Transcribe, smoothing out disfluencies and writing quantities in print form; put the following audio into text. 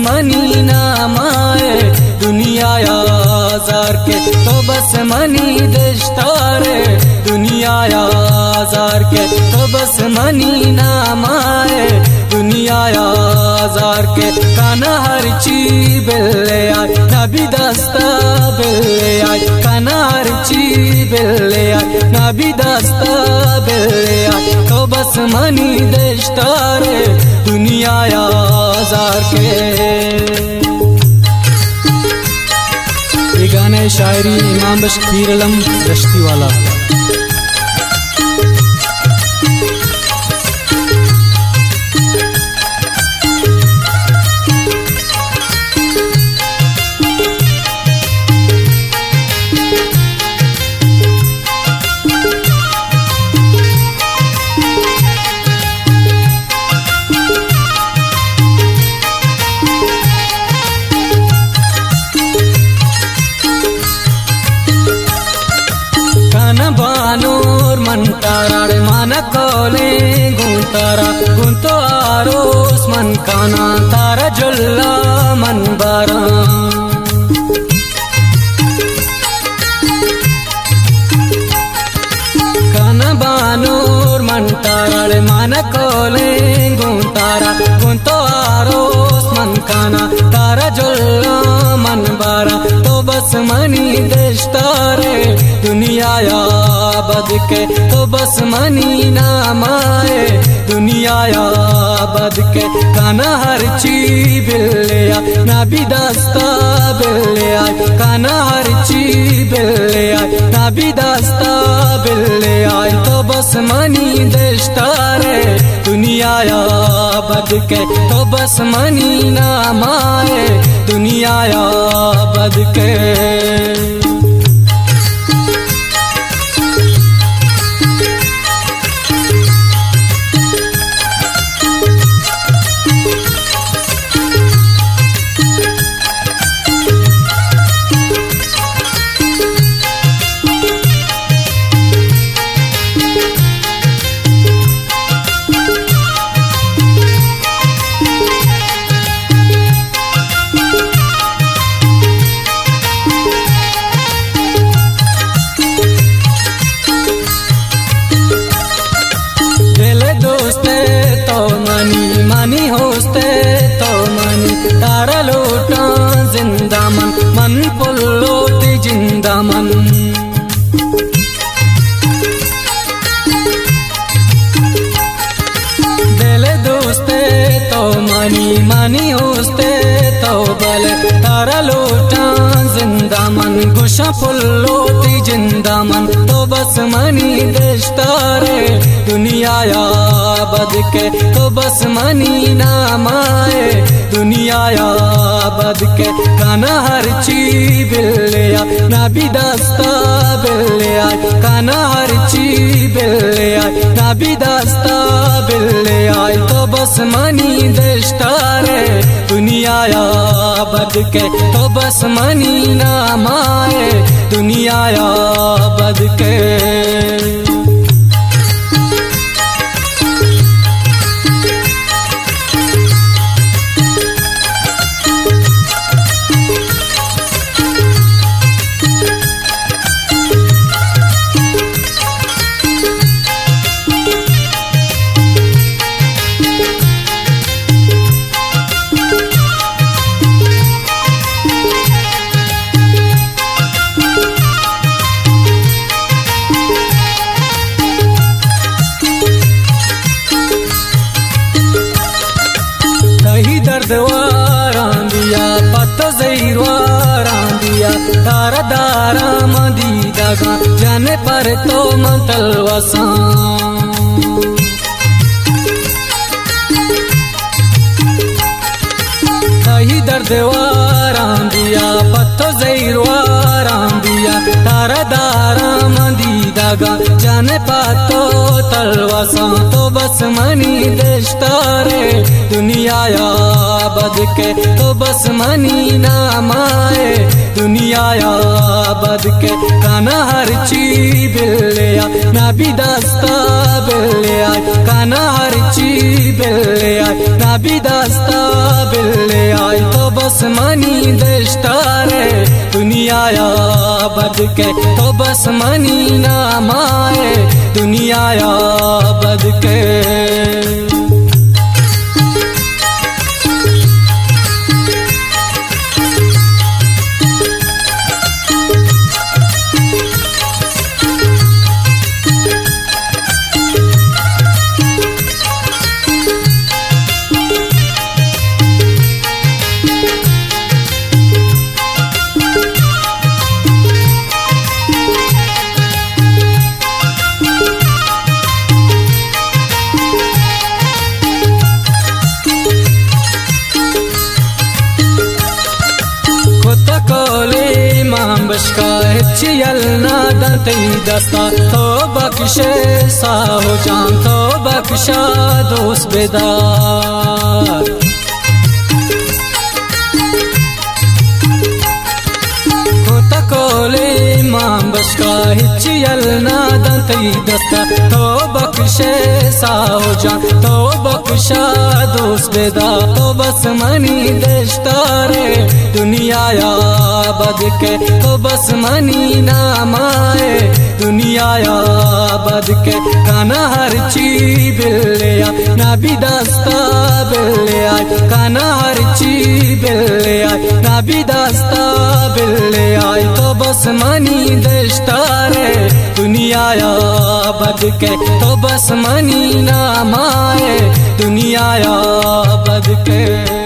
Money नामाए दुनिया याजार के तो बस मनी दस्तारे दुनिया याजार के तो बस मनी नामाए दुनिया याजार के काना हर ची बिल्ले आए नबी दस्ता बिल्ले आए काना हर ची बिल्ले आए नबी दस्ता बिल्ले आए तो बस मनी दस्तारे दुनिया याजार के। ये गाने शायरी इमाम बशीर अलम रश्ती वाला। बानूर मंतारा रे मान कोले गुंतारा गुंतो आरोस मन काना तारा जुल्ला मन बारा काना बानूर मंतारा रे मान कोले गुंतारा गुंतो आरोस मन काना तारा जुल्ला मन बारा तो बस मनी दस्तारे दुनिया याबद के तो बस मनी नामाए दुनिया याबद के काना हर ची बिल्ले आए नबी दस्ता बिल्ले आए काना हर ची बिल्ले आए नबी दस्ता बिल्ले आए तो बस मनी दस्तारे दुनिया याबद के तो बस मनी नामाए दुनिया याबद के। मनी होस्ते तो मनी तारा लोटा जिंदा मन मन पुल्लोती जिंदा मन दिले दोस्ते तो मनी होस्ते तो बले तारा लोटा जिंदा मन गुशा पुल्लोती जिंदा मन तो बस मनी दस्तारे दुनिया याबद के तो बस मनी नामाए दुनिया याबद के काना हर ची बिल्ले आए नबी दस्ता बिल्ले आए काना हर ची बिल्ले आए नबी दस्ता बिल्ले आए तो बस मनी दस्तारे दुनिया याबद के तो बस मनी नामाए दुनिया याबद के। दर्दवारांदिया पत्तो ज़हीरवारांदिया दारा दारा मदीदा गा जाने पर तो मतलवसा कही दर्दवारांदिया पत्तो ज़हीरवारांदिया दारा दारा मदीदा गा जाने पातो तलवसा तो बस मनी दस्तारे दुनिया याबद के तो बस मनी नामाए दुनिया बद के काना हर ची बिल्लिया नबी दस्ता बिल्लिया काना हर ची बिल्लिया नबी दस्ता बिल्लिया तो बस मनी दस्तारे दुनिया बद के तो बस मनी नाम आए दुनिया बद के बशका चियल नादा तई दस्ता तो बख्शे साहो जान तो बख्शा दोस्त बेदार कोले मां बशका चियल नादा तई दस्ता तो बख्शे साहो जान तो बख्शा दोस्त बेदार तो बस मनी दस्तारे दुनिया बद के तो बस मनी नाम आए दुनिया बद के काना हर ची बिल्लिया नबी दस्ता बिल्लिया काना हर ची बिल्लिया नबी दस्ता बिल्लिया तो बस मनी दस्तारे दुनिया बद के तो बस मनी नाम आए दुनिया बद के।